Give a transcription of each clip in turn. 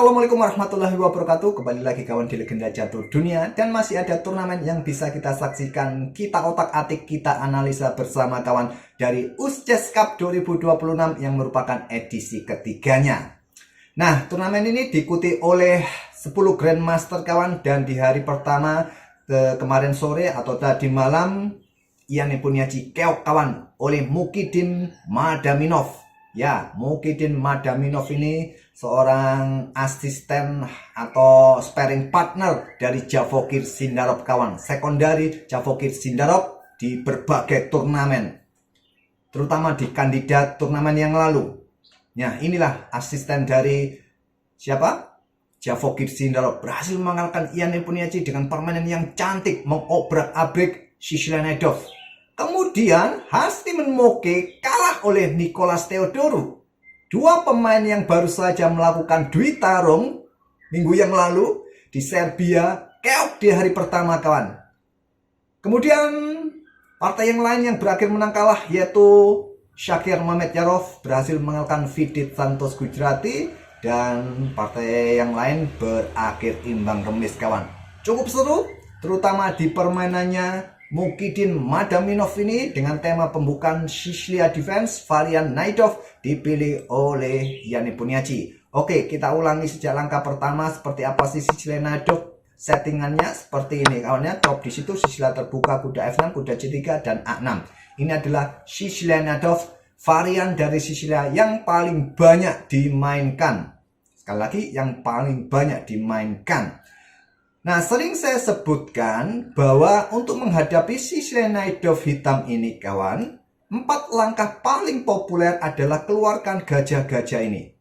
Assalamualaikum warahmatullahi wabarakatuh. Kembali lagi kawan di Legenda Catur Dunia. Dan masih ada turnamen yang bisa kita saksikan. Kita otak-atik, kita analisa bersama kawan dari USCHES Cup 2026 yang merupakan edisi ketiganya. Nah, turnamen ini diikuti oleh 10 Grandmaster kawan. Dan di hari pertama kemarin sore atau tadi malam, Ian Nepomniachtchi keok kawan oleh Mukhiddin Madaminov. Ya, Mukhiddin Madaminov ini seorang asisten atau sparring partner dari Javokir Sindarov kawan. Sekondari Javokir Sindarov di berbagai turnamen, terutama di kandidat turnamen yang lalu. Nah, inilah asisten dari siapa? Javokir Sindarov berhasil mengalahkan Ian Nepomniachtchi dengan permainan yang cantik, mengobrak-abrik Shishilanidov. Kemudian Hastiman Moke kalah oleh Nicolas Theodorou. Dua pemain yang baru saja melakukan dui tarung minggu yang lalu di Serbia keok di hari pertama kawan. Kemudian partai yang lain yang berakhir menang kalah yaitu Shakir Mamedyarov berhasil mengalahkan Vidit Santos Gujarati, dan partai yang lain berakhir imbang remis kawan. Cukup seru, terutama di permainannya Mukhiddin Madaminov ini dengan tema pembukaan Sicilia Defense varian Naidov dipilih oleh Ian Nepomniachtchi. Oke, kita ulangi sejak langkah pertama seperti apa sih Sicilia Naidov. Settingannya seperti ini kawannya. Top di situ Sicilia terbuka, kuda F6, kuda C3 dan A6. Ini adalah Sicilia Naidov, varian dari Sicilia yang paling banyak dimainkan. Sekali lagi, yang paling banyak dimainkan. Nah, sering saya sebutkan bahwa untuk menghadapi Sicilia Naidov hitam ini kawan, 4 langkah paling populer adalah keluarkan gajah-gajah ini.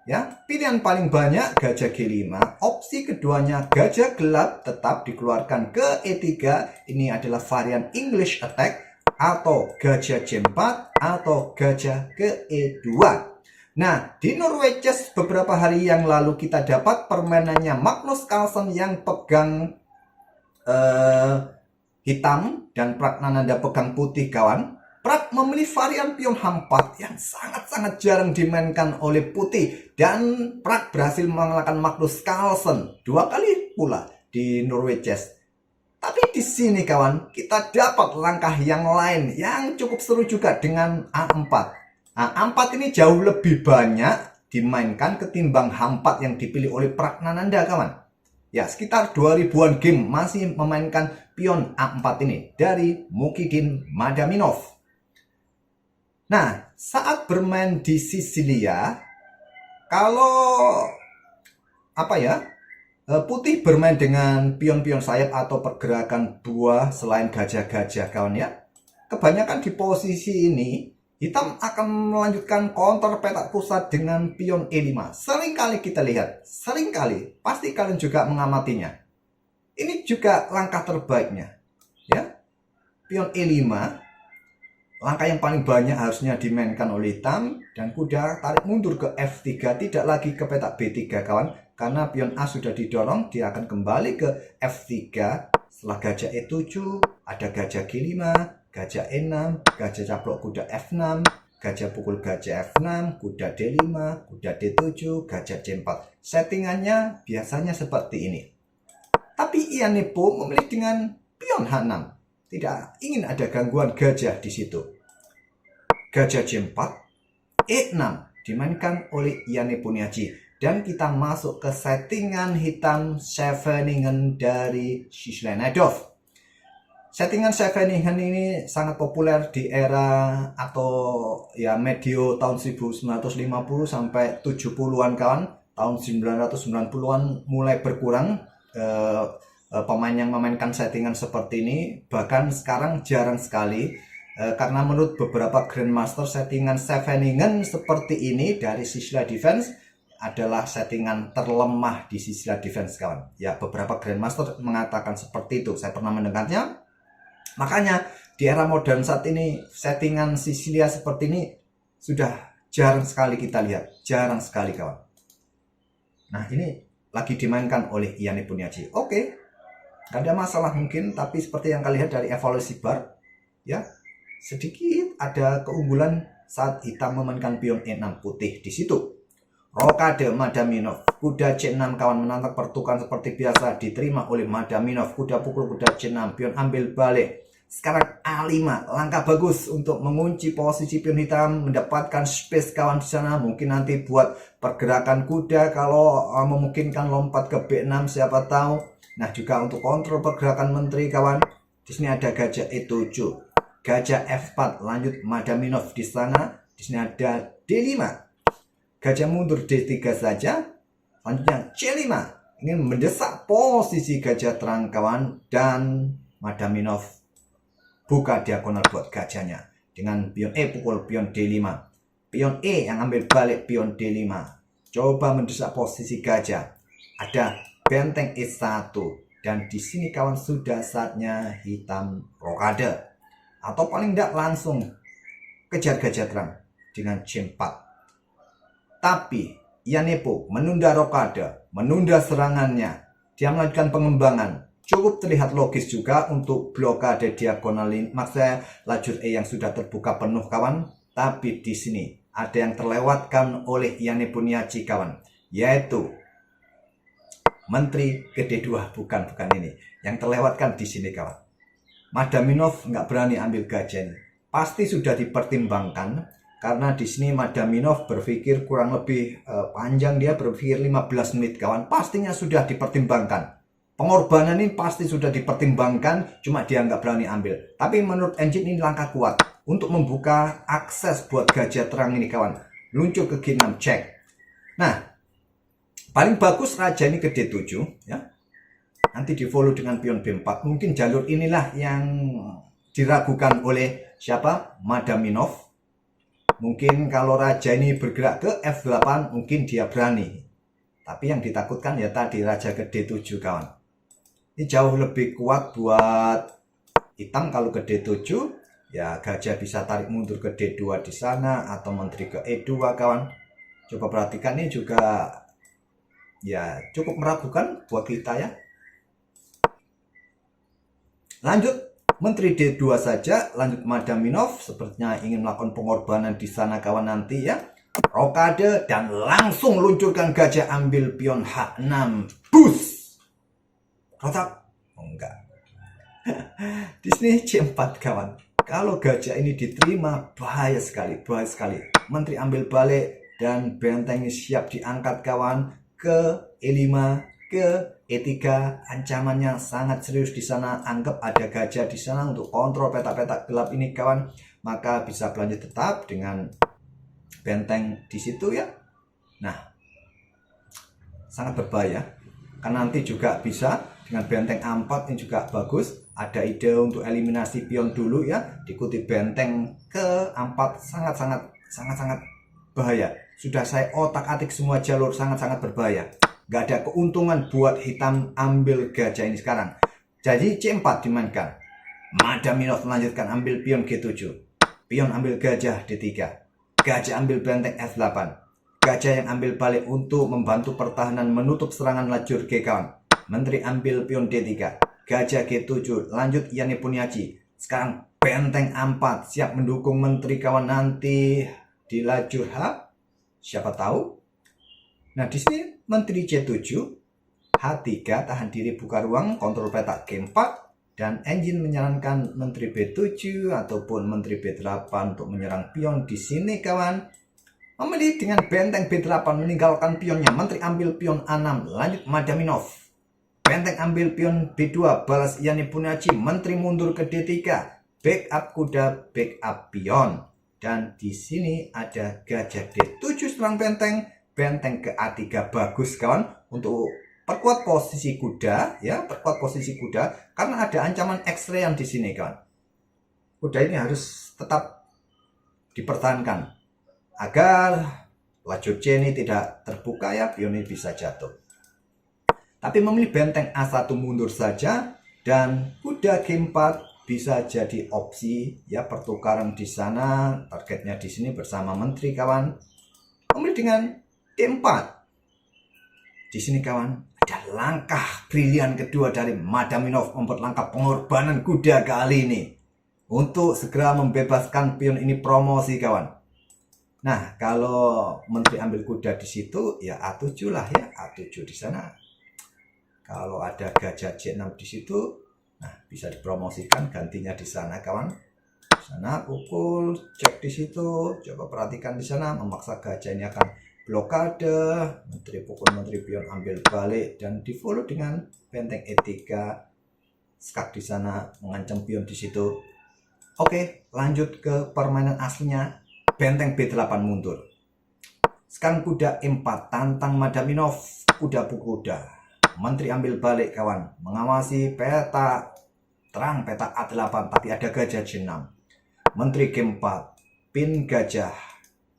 Ya, pilihan paling banyak gajah G5, opsi keduanya gajah gelap tetap dikeluarkan ke E3. Ini adalah varian English Attack atau gajah C4 atau gajah ke E2. Nah, di Norwegian beberapa hari yang lalu kita dapat permainannya Magnus Carlsen yang pegang hitam dan Pragnananda pegang putih kawan. Prak memilih varian pion H4 yang sangat-sangat jarang dimainkan oleh putih, dan Prak berhasil mengalahkan Magnus Carlsen 2 kali pula di Norwegian. Tapi di sini kawan, kita dapat langkah yang lain yang cukup seru juga dengan A4. Nah, A4 ini jauh lebih banyak dimainkan ketimbang H4 yang dipilih oleh Pragnananda kawan. Ya, sekitar 2000-an game masih memainkan pion A4 ini dari Mukhiddin Madaminov. Nah, saat bermain di Sicilia, kalau putih bermain dengan pion-pion sayap atau pergerakan buah selain gajah-gajah kawan ya, kebanyakan di posisi ini hitam akan melanjutkan counter petak pusat dengan pion E5. Seringkali kita lihat, seringkali, pasti kalian juga mengamatinya. Ini juga langkah terbaiknya. Ya, pion E5, langkah yang paling banyak harusnya dimainkan oleh hitam, dan kuda tarik mundur ke F3, tidak lagi ke petak B3 kawan. Karena pion A sudah didorong, dia akan kembali ke F3. Setelah gajah E7, ada gajah G5, gajah E6, gajah caplok kuda F6, gajah pukul gajah F6, kuda D5, kuda D7, gajah C4. Settingannya biasanya seperti ini. Tapi Ian Nepo memilih dengan pion H6. Tidak ingin ada gangguan gajah di situ. Gajah C4, E6 dimainkan oleh Ian Nepomniachtchi. Dan kita masuk ke settingan hitam Scheveningen dari Shishilanidov. Settingan Scheveningen ini sangat populer di era atau ya medio tahun 1950 sampai 70-an kawan. Tahun 990-an mulai berkurang pemain yang memainkan settingan seperti ini. Bahkan sekarang jarang sekali, karena menurut beberapa Grandmaster settingan Scheveningen seperti ini dari Sicilia Defense adalah settingan terlemah di Sicilia Defense kawan. Ya, beberapa Grandmaster mengatakan seperti itu. Saya pernah mendengarnya. Makanya di era modern saat ini settingan Sicilia seperti ini sudah jarang sekali kita lihat. Jarang sekali kawan. Nah, ini lagi dimainkan oleh Ian Nepomniachtchi. Oke, gak ada masalah mungkin. Tapi seperti yang kalian lihat dari evaluasi bar, ya, sedikit ada keunggulan saat hitam memainkan pion E6 putih di situ. Rokade Madaminov. Kuda C6 kawan menantang pertukaran seperti biasa, diterima oleh Madaminov. Kuda pukul kuda C6, pion ambil balik. Sekarang A5, langkah bagus untuk mengunci posisi pion hitam, mendapatkan space kawan di sana. Mungkin nanti buat pergerakan kuda kalau memungkinkan lompat ke B6, siapa tahu. Nah, juga untuk kontrol pergerakan menteri kawan. Di sini ada gajah E7, gajah F4, lanjut Madaminov di sana. Di sini ada D5, gajah mundur D3 saja. Selanjutnya C5, ingin mendesak posisi gajah terang kawan, dan Madaminov buka diagonal buat gajahnya dengan pion E pukul pion D5. Pion E yang ambil balik pion D5. Coba mendesak posisi gajah. Ada benteng E1 dan di sini kawan sudah saatnya hitam rokade. Atau paling tidak langsung kejar gajah terang dengan C4. Tapi Yanepo menunda rokade, menunda serangannya. Dia melanjutkan pengembangan. Cukup terlihat logis juga untuk blokade diagonal ini, maksudnya lajur E yang sudah terbuka penuh kawan. Tapi di sini ada yang terlewatkan oleh Yanepo Niachi kawan, yaitu menteri ke D2. Bukan ini yang terlewatkan di sini kawan. Madaminov nggak berani ambil gajah ini. Pasti sudah dipertimbangkan karena di sini Madaminov berpikir kurang lebih panjang, dia berpikir 15 menit kawan. Pastinya sudah dipertimbangkan. Pengorbanan ini pasti sudah dipertimbangkan, cuma dia nggak berani ambil. Tapi menurut engine ini langkah kuat untuk membuka akses buat gajah terang ini kawan. Luncur ke G6, cek. Nah, paling bagus raja ini ke D7 ya. Nanti di follow dengan pion B4. Mungkin jalur inilah yang diragukan oleh siapa? Madaminov. Mungkin kalau raja ini bergerak ke F8 mungkin dia berani. Tapi yang ditakutkan ya tadi raja ke D7 kawan. Ini jauh lebih kuat buat hitam kalau ke D7. Ya gajah bisa tarik mundur ke D2 di sana atau menteri ke E2 kawan. Coba perhatikan ini juga ya cukup meragukan buat kita ya. Lanjut menteri D2 saja, lanjut Madaminov sepertinya ingin melakukan pengorbanan di sana kawan nanti ya. Rokade dan langsung luncurkan gajah ambil pion H6. Bus. Kotak? Oh, enggak. Di sini C4 kawan. Kalau gajah ini diterima bahaya sekali, bahaya sekali. Menteri ambil balik dan benteng ini siap diangkat kawan ke E5, ke E3. Ancamannya sangat serius di sana. Anggap ada gajah di sana untuk kontrol petak-petak gelap ini kawan. Maka bisa berlanjut tetap dengan benteng di situ ya. Nah, sangat berbahaya. Karena nanti juga bisa dengan benteng A4 ini juga bagus. Ada ide untuk eliminasi pion dulu ya. Diikuti benteng ke A4 sangat-sangat bahaya. Sudah saya otak-atik semua jalur, sangat-sangat berbahaya. Gak ada keuntungan buat hitam ambil gajah ini sekarang. Jadi C4 dimainkan. Madaminov melanjutkan ambil pion G7. Pion ambil gajah D3. Gajah ambil benteng F8. Gajah yang ambil balik untuk membantu pertahanan menutup serangan lajur G kawan. Menteri ambil pion D3. Gajah G7. Lanjut Yanepo Niachi. Sekarang benteng A4 siap mendukung menteri kawan nanti di lajur H. Siapa tahu. Nah di sini menteri C7. H3 tahan diri buka ruang kontrol petak G4. Dan engine menyarankan menteri B7 ataupun menteri B8 untuk menyerang pion di sini kawan. Memilih dengan benteng B8 meninggalkan pionnya. Menteri ambil pion A6. Lanjut Madaminov. Benteng ambil pion B2. Balas Yanepo Niachi. Menteri mundur ke D3. Backup kuda, backup pion. Dan di sini ada gajah D7 serang benteng. Benteng ke A3 bagus kawan. Untuk perkuat posisi kuda ya, perkuat posisi kuda karena ada ancaman X-ray yang di sini kawan. Kuda ini harus tetap dipertahankan agar lajur C ini tidak terbuka ya, pion ini bisa jatuh. Tapi memilih benteng A1 mundur saja dan kuda G4 bisa jadi opsi ya, pertukaran di sana. Targetnya di sini bersama menteri kawan. Memilih dengan D4. Di sini kawan ada langkah brilian kedua dari Madaminov, membuat langkah pengorbanan kuda kali ini untuk segera membebaskan pion ini promosi kawan. Nah, kalau menteri ambil kuda di situ, ya A7 lah ya, A7 di sana. Kalau ada gajah J6 di situ, nah bisa dipromosikan gantinya di sana kawan. Di sana pukul, cek di situ, coba perhatikan di sana, memaksa gajah ini akan blokade, menteri pukul, menteri pion ambil balik, dan di follow dengan benteng E3, skak di sana mengancam pion di situ. Oke, lanjut ke permainan aslinya, benteng B8 mundur. Sekarang kuda E4 tantang Madaminov, kuda kuda. Menteri ambil balik kawan, mengawasi peta terang, peta A8, tapi ada gajah J6. Menteri G4, pin gajah.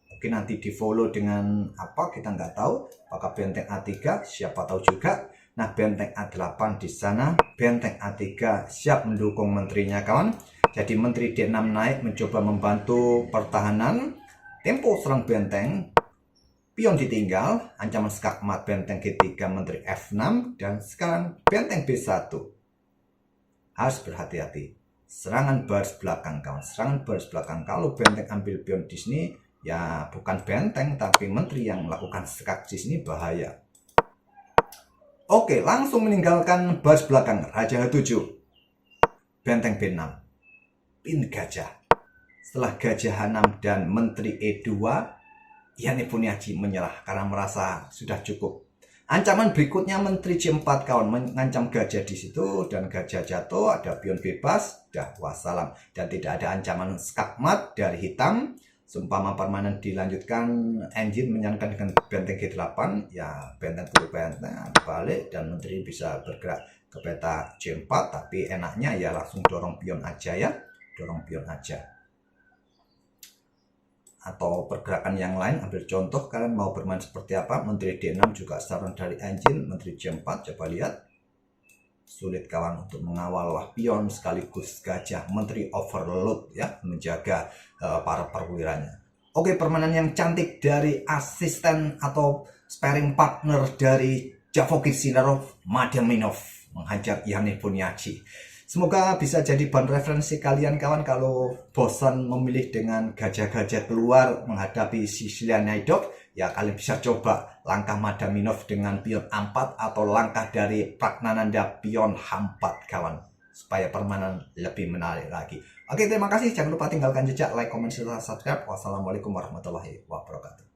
Mungkin nanti di follow dengan apa kita nggak tahu, apakah benteng A3, siapa tahu juga. Nah, benteng A8 di sana, benteng A3 siap mendukung menterinya kawan. Jadi menteri D6 naik mencoba membantu pertahanan, tempo serang benteng, pion ditinggal, ancaman skakmat benteng G3, menteri F6, dan sekarang benteng B1. Harus berhati-hati. Serangan baris belakang kawan, serangan baris belakang. Kalau benteng ambil pion di sini, ya bukan benteng tapi menteri yang melakukan skak di sini bahaya. Oke, langsung meninggalkan baris belakang, Raja H7, benteng B6, pin gajah. Setelah gajah H6 dan menteri E2, Yani Puniaji menyerah karena merasa sudah cukup. Ancaman berikutnya menteri J4 kawan, mengancam gajah di situ, dan gajah jatuh, ada pion bebas, dah wassalam, dan tidak ada ancaman skakmat dari hitam. Seumpama permainan dilanjutkan, engine menyarankan dengan benteng G8, ya benteng puluh benteng balik dan menteri bisa bergerak ke peta J4, tapi enaknya ya langsung dorong pion aja ya, dorong pion aja. Atau pergerakan yang lain, ambil contoh kalian mau bermain seperti apa. Menteri D6 juga saran dari engine, menteri J4 coba lihat. Sulit kawan untuk mengawal pion sekaligus gajah, menteri overload ya, menjaga para perwiranya. Oke, permainan yang cantik dari asisten atau sparring partner dari Javokin Sinarov, Madaminov menghajar Yani Puniaji. Semoga bisa jadi bahan referensi kalian kawan kalau bosan memilih dengan gajah-gajah keluar menghadapi Sicilian Naidok, ya kalian bisa coba langkah Madaminov dengan pion A4 atau langkah dari Pragnananda pion H4 kawan, supaya permainan lebih menarik lagi. Oke, terima kasih, jangan lupa tinggalkan jejak, like, comment, serta subscribe. Wassalamualaikum warahmatullahi wabarakatuh.